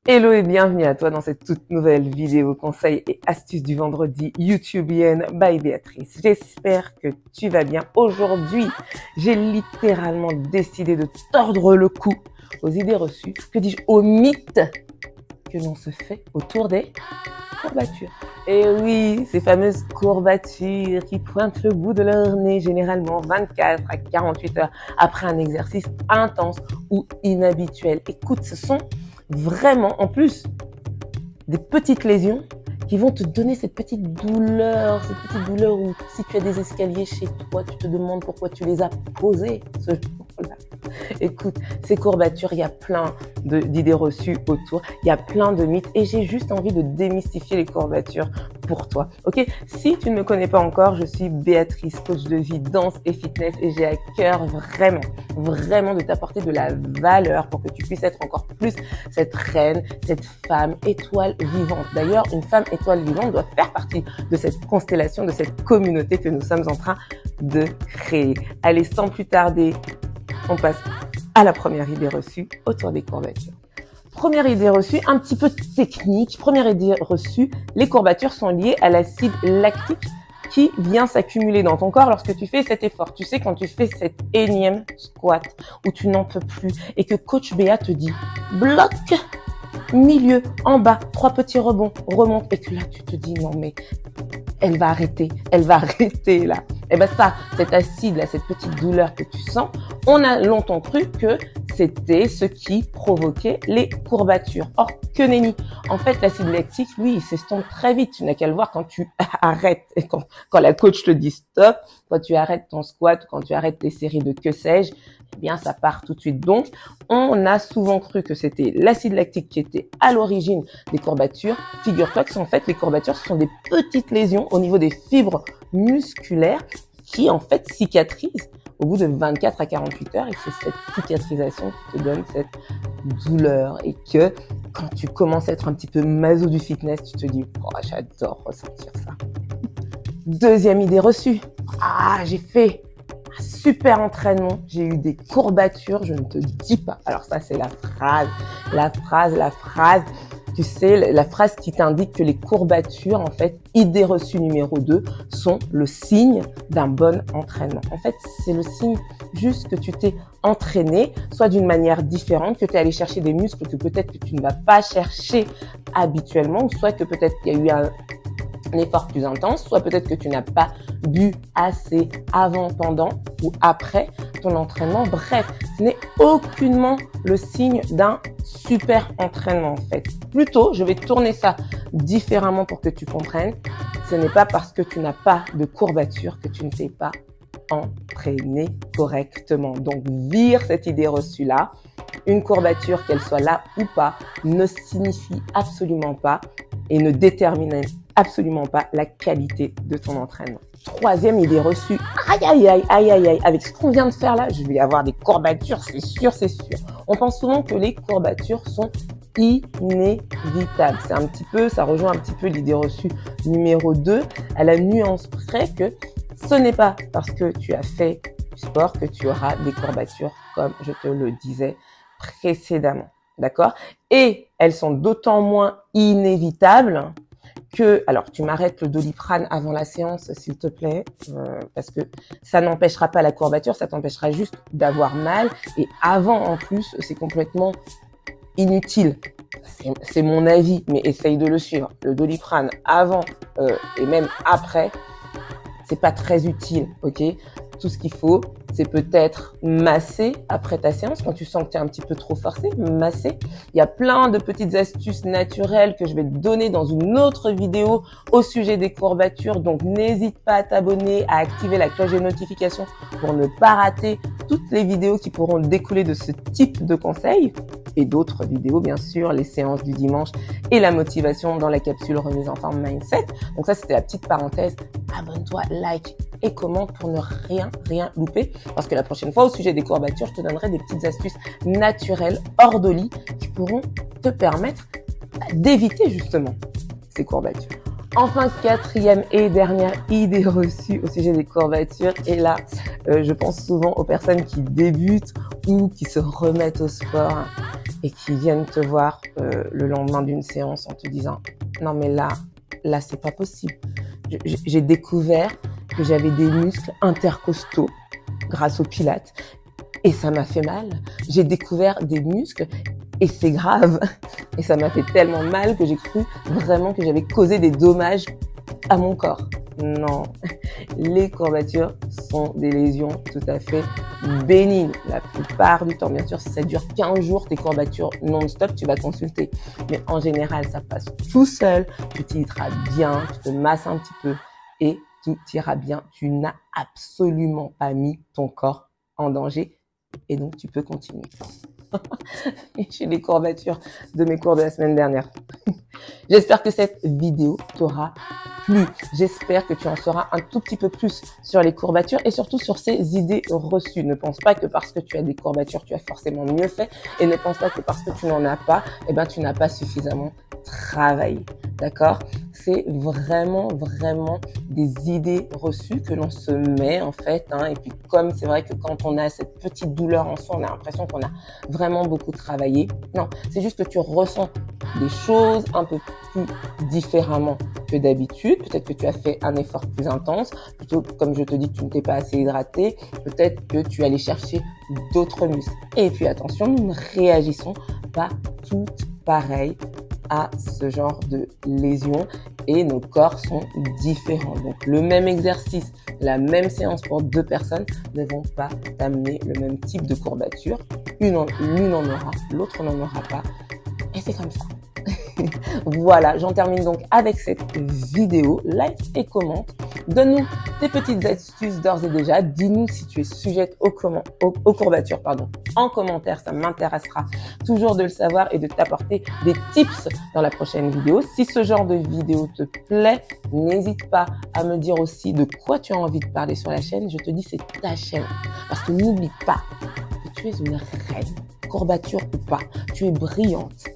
Hello et bienvenue à toi dans cette toute nouvelle vidéo conseils et astuces du vendredi YouTubienne by Béatrice. J'espère que tu vas bien. Aujourd'hui, j'ai littéralement décidé de tordre le cou aux idées reçues, que dis-je, aux mythes que l'on se fait autour des courbatures. Et oui, ces fameuses courbatures qui pointent le bout de leur nez généralement 24 à 48 heures après un exercice intense ou inhabituel. Écoute, ce sont vraiment, en plus, des petites lésions qui vont te donner cette petite douleur où si tu as des escaliers chez toi, tu te demandes pourquoi tu les as posés ce jour-là. Écoute, ces courbatures, il y a plein d'idées reçues autour, il y a plein de mythes et j'ai juste envie de démystifier les courbatures pour toi. Ok, si tu ne me connais pas encore, je suis Béatrice, coach de vie, danse et fitness et j'ai à cœur vraiment de t'apporter de la valeur pour que tu puisses être encore plus cette reine, cette femme étoile vivante. D'ailleurs, une femme étoile vivante doit faire partie de cette constellation, de cette communauté que nous sommes en train de créer. Allez, sans plus tarder, on passe à la première idée reçue autour des courbatures. Première idée reçue, un petit peu technique. Première idée reçue, les courbatures sont liées à l'acide lactique qui vient s'accumuler dans ton corps lorsque tu fais cet effort. Tu sais, quand tu fais cet énième squat où tu n'en peux plus et que coach Béa te dit bloc, milieu, en bas, 3 petits rebonds, remonte et que là tu te dis non mais elle va arrêter là. Et ben ça, cet acide là, cette petite douleur que tu sens, on a longtemps cru que c'était ce qui provoquait les courbatures. Or, que nenni. En fait, l'acide lactique, lui, il s'estompe très vite. Tu n'as qu'à le voir quand tu arrêtes, et quand la coach te dit stop, quand tu arrêtes ton squat, quand tu arrêtes tes séries de que sais-je, eh bien, ça part tout de suite. Donc, on a souvent cru que c'était l'acide lactique qui était à l'origine des courbatures. Figure-toi que en fait, les courbatures, ce sont des petites lésions au niveau des fibres musculaires qui, en fait, cicatrisent au bout de 24 à 48 heures et c'est cette cicatrisation qui te donne cette douleur et que quand tu commences à être un petit peu maso du fitness, tu te dis « Oh, j'adore ressentir ça ». Deuxième idée reçue. Ah, j'ai fait un super entraînement, j'ai eu des courbatures, je ne te dis pas. Alors ça, c'est la phrase. Tu sais, la phrase qui t'indique que les courbatures, en fait, idée reçue numéro 2, sont le signe d'un bon entraînement. En fait, c'est le signe juste que tu t'es entraîné, soit d'une manière différente, que tu es allé chercher des muscles que peut-être que tu ne vas pas chercher habituellement, ou soit que peut-être qu'il y a eu un effort plus intense, soit peut-être que tu n'as pas bu assez avant, pendant ou après ton entraînement. Bref, ce n'est aucunement le signe d'un super entraînement en fait. Plutôt, je vais tourner ça différemment pour que tu comprennes. Ce n'est pas parce que tu n'as pas de courbature que tu ne t'es pas entraîné correctement. Donc, vire cette idée reçue-là. Une courbature, qu'elle soit là ou pas, ne signifie absolument pas et ne détermine absolument pas la qualité de ton entraînement. Troisième idée reçue, aïe, avec ce qu'on vient de faire là, je vais avoir des courbatures, c'est sûr. On pense souvent que les courbatures sont inévitables. Ça rejoint un petit peu l'idée reçue numéro 2, à la nuance près que ce n'est pas parce que tu as fait du sport que tu auras des courbatures, comme je te le disais précédemment. D'accord? Et elles sont d'autant moins inévitables que, alors tu m'arrêtes le Doliprane avant la séance s'il te plaît, parce que ça n'empêchera pas la courbature, ça t'empêchera juste d'avoir mal et avant en plus c'est complètement inutile. C'est mon avis, mais essaye de le suivre. Le Doliprane avant et même après, c'est pas très utile, ok? Tout ce qu'il faut, c'est peut-être masser après ta séance quand tu sens que tu es un petit peu trop forcé, masser. Il y a plein de petites astuces naturelles que je vais te donner dans une autre vidéo au sujet des courbatures. Donc, n'hésite pas à t'abonner, à activer la cloche de notification pour ne pas rater toutes les vidéos qui pourront découler de ce type de conseils et d'autres vidéos, bien sûr, les séances du dimanche et la motivation dans la capsule remise en forme mindset. Donc ça, c'était la petite parenthèse. Abonne-toi, like et commente pour ne rien louper. Parce que la prochaine fois, au sujet des courbatures, je te donnerai des petites astuces naturelles hors de lit qui pourront te permettre d'éviter justement ces courbatures. Enfin, quatrième et dernière idée reçue au sujet des courbatures. Et là, je pense souvent aux personnes qui débutent ou qui se remettent au sport. et qui viennent te voir le lendemain d'une séance en te disant « Non mais là c'est pas possible. J'ai découvert que j'avais des muscles intercostaux grâce au pilates et ça m'a fait mal. J'ai découvert des muscles et c'est grave. Et ça m'a fait tellement mal que j'ai cru vraiment que j'avais causé des dommages à mon corps. » Non, les courbatures sont des lésions tout à fait bénignes. La plupart du temps, bien sûr, si ça dure 15 jours, tes courbatures non-stop, tu vas consulter. Mais en général, ça passe tout seul, tu t'hydrates bien, tu te masses un petit peu et tout ira bien. Tu n'as absolument pas mis ton corps en danger et donc tu peux continuer. J'ai les courbatures de mes cours de la semaine dernière. J'espère que cette vidéo t'aura plu. J'espère que tu en sauras un tout petit peu plus sur les courbatures et surtout sur ces idées reçues. Ne pense pas que parce que tu as des courbatures, tu as forcément mieux fait et ne pense pas que parce que tu n'en as pas, eh ben, tu n'as pas suffisamment travaillé. D'accord? C'est vraiment des idées reçues que l'on se met en fait. Et puis comme c'est vrai que quand on a cette petite douleur en soi, on a l'impression qu'on a vraiment beaucoup travaillé. Non, c'est juste que tu ressens des choses un peu plus différemment que d'habitude. Peut-être que tu as fait un effort plus intense. Plutôt, comme je te dis, que tu ne t'es pas assez hydraté. Peut-être que tu allais chercher d'autres muscles. Et puis attention, nous ne réagissons pas toutes pareilles à ce genre de lésions et nos corps sont différents. Donc le même exercice, la même séance pour deux personnes ne vont pas t'amener le même type de courbature. L'une en aura, l'autre n'en aura pas. Et c'est comme ça. Voilà, j'en termine donc avec cette vidéo. Like et commente. Donne-nous tes petites astuces d'ores et déjà. Dis-nous si tu es sujette aux courbatures en commentaire. Ça m'intéressera toujours de le savoir et de t'apporter des tips dans la prochaine vidéo. Si ce genre de vidéo te plaît, n'hésite pas à me dire aussi de quoi tu as envie de parler sur la chaîne. Je te dis, c'est ta chaîne. Parce que n'oublie pas que tu es une reine. Courbature ou pas, tu es brillante.